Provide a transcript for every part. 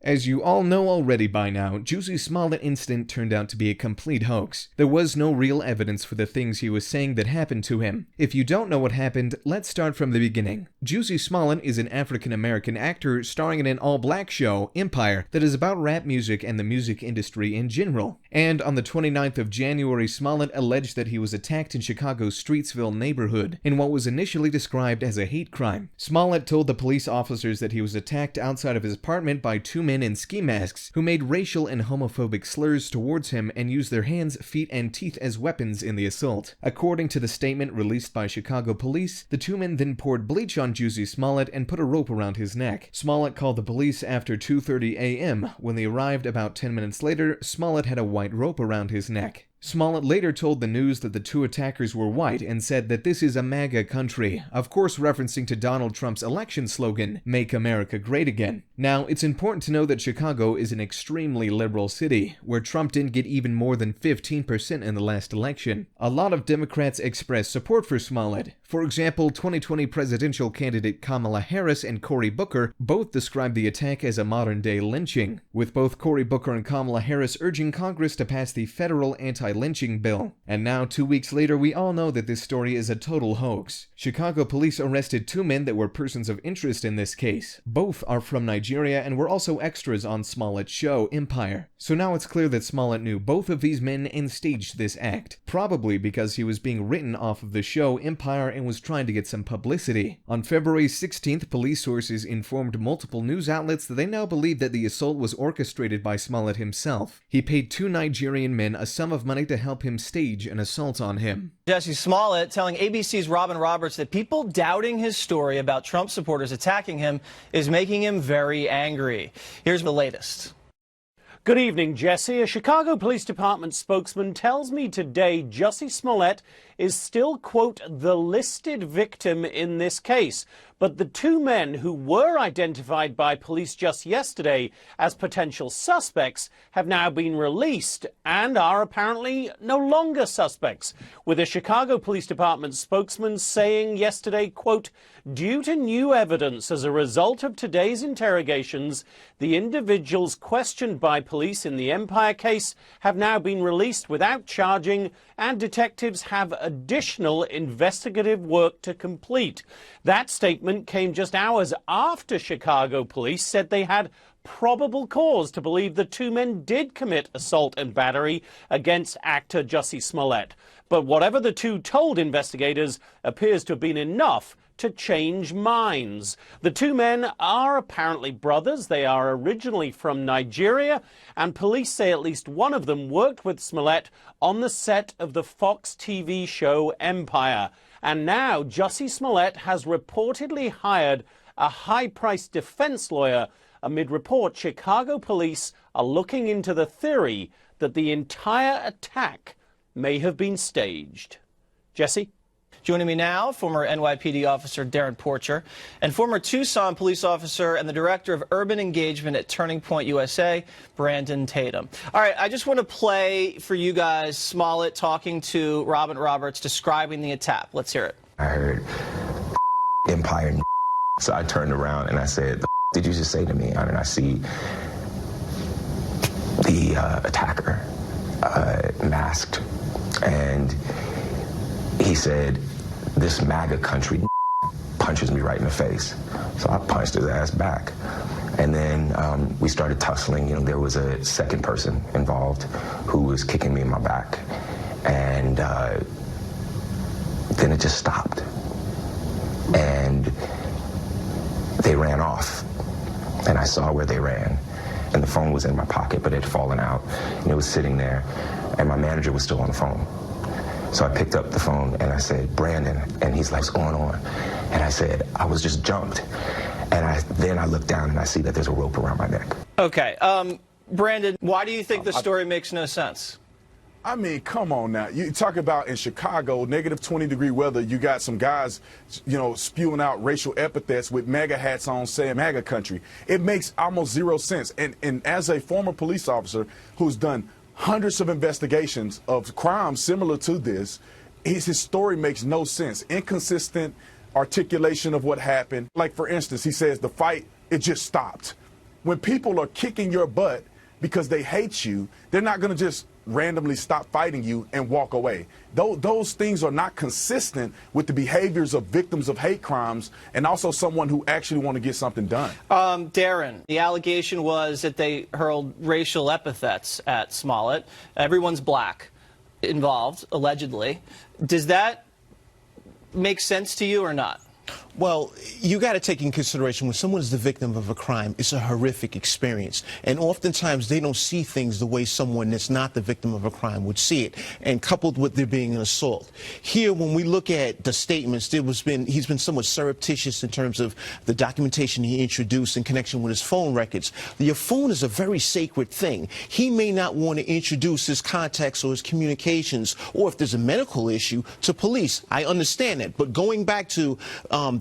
As you all know already by now, Jussie Smollett incident turned out to be a complete hoax. There was no real evidence for the things he was saying that happened to him. If you don't know what happened, let's start from the beginning. Jussie Smollett is an African-American actor starring in an all-black show, Empire, that is about rap music and the music industry in general. And on the 29th of January, Smollett alleged that he was attacked in Chicago's Streetsville neighborhood in what was initially described as a hate crime. Smollett told the police officers that he was attacked outside of his apartment by two men in ski masks who made racial and homophobic slurs towards him and used their hands, feet, and teeth as weapons in the assault. According to the statement released by Chicago police, the two men then poured bleach on Jussie Smollett and put a rope around his neck. Smollett called the police after 2:30 a.m. When they arrived about 10 minutes later, Smollett had a white rope around his neck. Smollett later told the news that the two attackers were white and said that this is a MAGA country, of course referencing to Donald Trump's election slogan, "Make America Great Again." Now, it's important to know that Chicago is an extremely liberal city, where Trump didn't get even more than 15% in the last election. A lot of Democrats expressed support for Smollett. For example, 2020 presidential candidate Kamala Harris and Cory Booker both described the attack as a modern-day lynching, with both Cory Booker and Kamala Harris urging Congress to pass the federal anti-lynching bill. And now, 2 weeks later, we all know that this story is a total hoax. Chicago police arrested two men that were persons of interest in this case. Both are from Nigeria and were also extras on Smollett's show, Empire. So now it's clear that Smollett knew both of these men and staged this act, probably because he was being written off of the show Empire and was trying to get some publicity. On February 16th, police sources informed multiple news outlets that they now believe that the assault was orchestrated by Smollett himself. He paid two Nigerian men a sum of money to help him stage an assault on him. Jussie Smollett telling ABC's Robin Roberts that people doubting his story about Trump supporters attacking him is making him very angry. Here's the latest. Good evening, Jesse. A Chicago Police Department spokesman tells me today Jussie Smollett is still, quote, the listed victim in this case. But the two men who were identified by police just yesterday as potential suspects have now been released and are apparently no longer suspects, with a Chicago Police Department spokesman saying yesterday, quote, due to new evidence as a result of today's interrogations, the individuals questioned by police in the Empire case have now been released without charging, and detectives have additional investigative work to complete. That statement came just hours after Chicago police said they had probable cause to believe the two men did commit assault and battery against actor Jussie Smollett. But whatever the two told investigators appears to have been enough to change minds. The two men are apparently brothers. They are originally from Nigeria, and police say at least one of them worked with Smollett on the set of the Fox TV show Empire. And now Jussie Smollett has reportedly hired a high-priced defense lawyer amid reports Chicago police are looking into the theory that the entire attack may have been staged. Jesse? Joining me now, former NYPD officer Darren Porcher and former Tucson police officer and the director of urban engagement at Turning Point USA, Brandon Tatum. All right, I just want to play for you guys Smollett talking to Robin Roberts describing the attack. Let's hear it. I heard Empire, so I turned around and I said, did you just say to me? And I see the attacker masked, and he said, this MAGA country punches me right in the face. So I punched his ass back. And then we started tussling. You know, there was a second person involved who was kicking me in my back. And then it just stopped. And they ran off. And I saw where they ran. And the phone was in my pocket, but it had fallen out. And it was sitting there. And my manager was still on the phone. So I picked up the phone and I said, Brandon, and he's like, what's going on? And I said, I was just jumped. And then I look down and I see that there's a rope around my neck. Okay, Brandon, why do you think the story makes no sense? I mean, come on now. You talk about in Chicago, negative 20-degree weather, you got some guys, you know, spewing out racial epithets with MAGA hats on saying MAGA country. It makes almost zero sense. And as a former police officer who's done hundreds of investigations of crimes similar to this, his story makes no sense. Inconsistent articulation of what happened. Like, for instance, he says the fight, it just stopped. when people are kicking your butt because they hate you, they're not going to just randomly stop fighting you and walk away. Those things are not consistent with the behaviors of victims of hate crimes and also someone who actually want to get something done. Darren, the allegation was that they hurled racial epithets at Smollett. Everyone's black involved, allegedly. Does that make sense to you or not? Well, you got to take in consideration when someone is the victim of a crime, it's a horrific experience. And oftentimes they don't see things the way someone that's not the victim of a crime would see it. And coupled with there being an assault. Here, when we look at the statements, he's been somewhat surreptitious in terms of the documentation he introduced in connection with his phone records. Your phone is a very sacred thing. He may not want to introduce his contacts or his communications, or if there's a medical issue, to police. I understand that. But going back to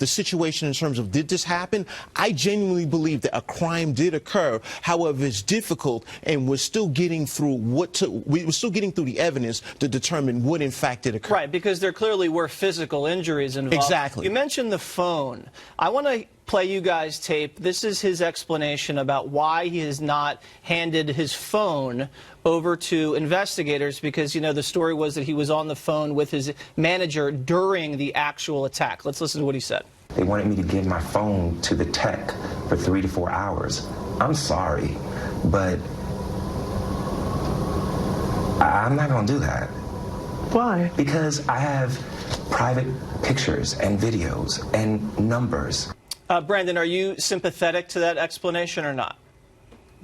the situation in terms of did this happen, I genuinely believe that a crime did occur. However, it's difficult, and we're still getting through we're still getting through the evidence to determine what in fact did occur. Right, because there clearly were physical injuries involved. Exactly. You mentioned the phone. I want to play you guys tape. This is his explanation about why he has not handed his phone over to investigators, because, you know, the story was that he was on the phone with his manager during the actual attack. Let's listen to what he said. They wanted me to give my phone to the tech for 3 to 4 hours. I'm sorry, but I'm not going to do that. Why? Because I have private pictures and videos and numbers. Brandon, are you sympathetic to that explanation or not?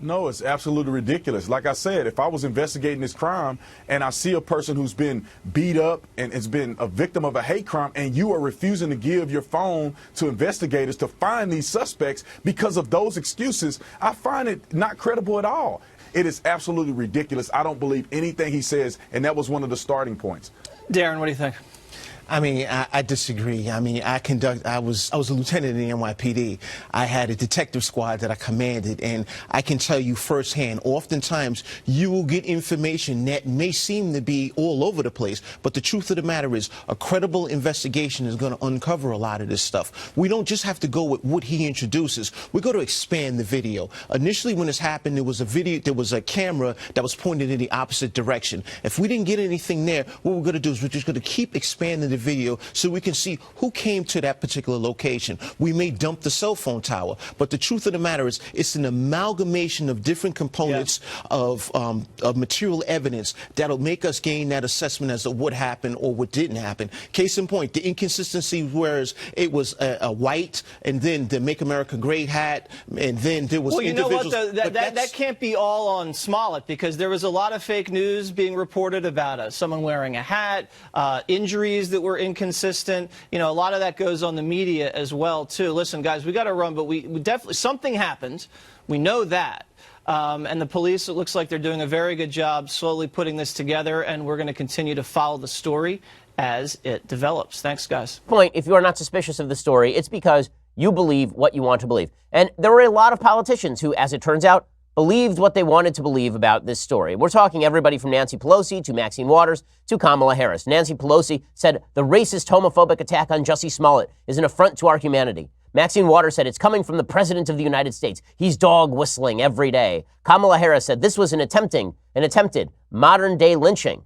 No, it's absolutely ridiculous. Like I said, if I was investigating this crime and I see a person who's been beat up and has been a victim of a hate crime, and you are refusing to give your phone to investigators to find these suspects because of those excuses, I find it not credible at all. It is absolutely ridiculous. I don't believe anything he says, and that was one of the starting points. Darren, what do you think? I mean, I disagree. I mean, I was a lieutenant in the NYPD. I had a detective squad that I commanded, and I can tell you firsthand, oftentimes you will get information that may seem to be all over the place, but the truth of the matter is a credible investigation is going to uncover a lot of this stuff. We don't just have to go with what he introduces. We're going to expand the video. Initially, when this happened, there was a camera that was pointed in the opposite direction. If we didn't get anything there, what we're going to do is we're just going to keep expanding the video so we can see who came to that particular location. We may dump the cell phone tower, but the truth of the matter is it's an amalgamation of different components of material evidence that'll make us gain that assessment as to what happened or what didn't happen. Case in point, the inconsistency, whereas it was a white and then the Make America Great hat, and then there was individuals. Well, you know what, that can't be all on Smollett, because there was a lot of fake news being reported about someone wearing a hat, injuries that were inconsistent. You know, a lot of that goes on the media as well, too. Listen, guys, we got to run, but we definitely, something happened. We know that. And the police, it looks like they're doing a very good job slowly putting this together, and we're going to continue to follow the story as it develops. Thanks, guys. Point, if you are not suspicious of the story, it's because you believe what you want to believe. And there were a lot of politicians who, as it turns out, believed what they wanted to believe about this story. We're talking everybody from Nancy Pelosi to Maxine Waters to Kamala Harris. Nancy Pelosi said the racist, homophobic attack on Jussie Smollett is an affront to our humanity. Maxine Waters said it's coming from the President of the United States. He's dog whistling every day. Kamala Harris said this was an attempted modern-day lynching.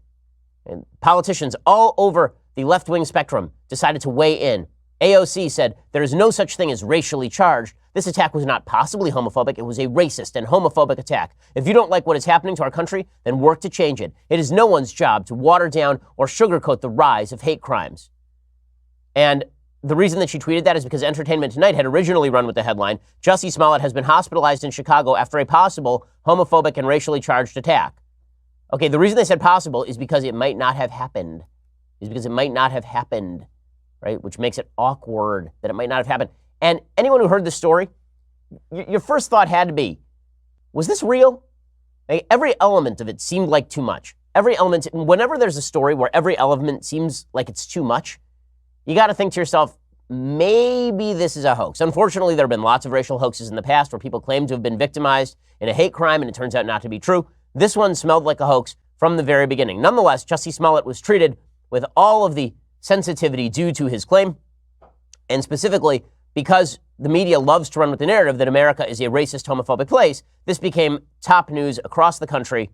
And politicians all over the left-wing spectrum decided to weigh in. AOC said there is no such thing as racially charged. This attack was not possibly homophobic. It was a racist and homophobic attack. If you don't like what is happening to our country, then work to change it. It is no one's job to water down or sugarcoat the rise of hate crimes. And the reason that she tweeted that is because Entertainment Tonight had originally run with the headline, Jussie Smollett has been hospitalized in Chicago after a possible homophobic and racially charged attack. Okay, the reason they said possible is because it might not have happened. Right? Which makes it awkward that it might not have happened. And anyone who heard the story, your first thought had to be, was this real? Like, every element of it seemed like too much. Every element, whenever there's a story where every element seems like it's too much, you got to think to yourself, maybe this is a hoax. Unfortunately, there have been lots of racial hoaxes in the past where people claim to have been victimized in a hate crime, and it turns out not to be true. This one smelled like a hoax from the very beginning. Nonetheless, Jussie Smollett was treated with all of the sensitivity due to his claim, and specifically because the media loves to run with the narrative that America is a racist, homophobic place, this became top news across the country,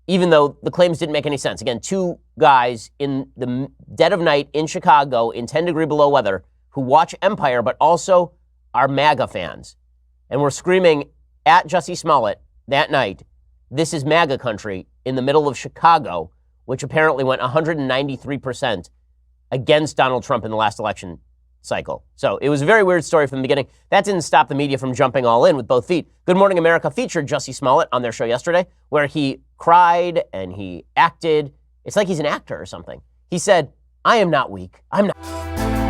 even though the claims didn't make any sense. Again, two guys in the dead of night in Chicago in 10-degree below weather who watch Empire but also are MAGA fans. And were screaming at Jussie Smollett that night, "This is MAGA country," in the middle of Chicago, which apparently went 193% against Donald Trump in the last election cycle. So it was a very weird story from the beginning. That didn't stop the media from jumping all in with both feet. Good Morning America featured Jussie Smollett on their show yesterday, where he cried and he acted. It's like he's an actor or something. He said, "I am not weak. I'm not."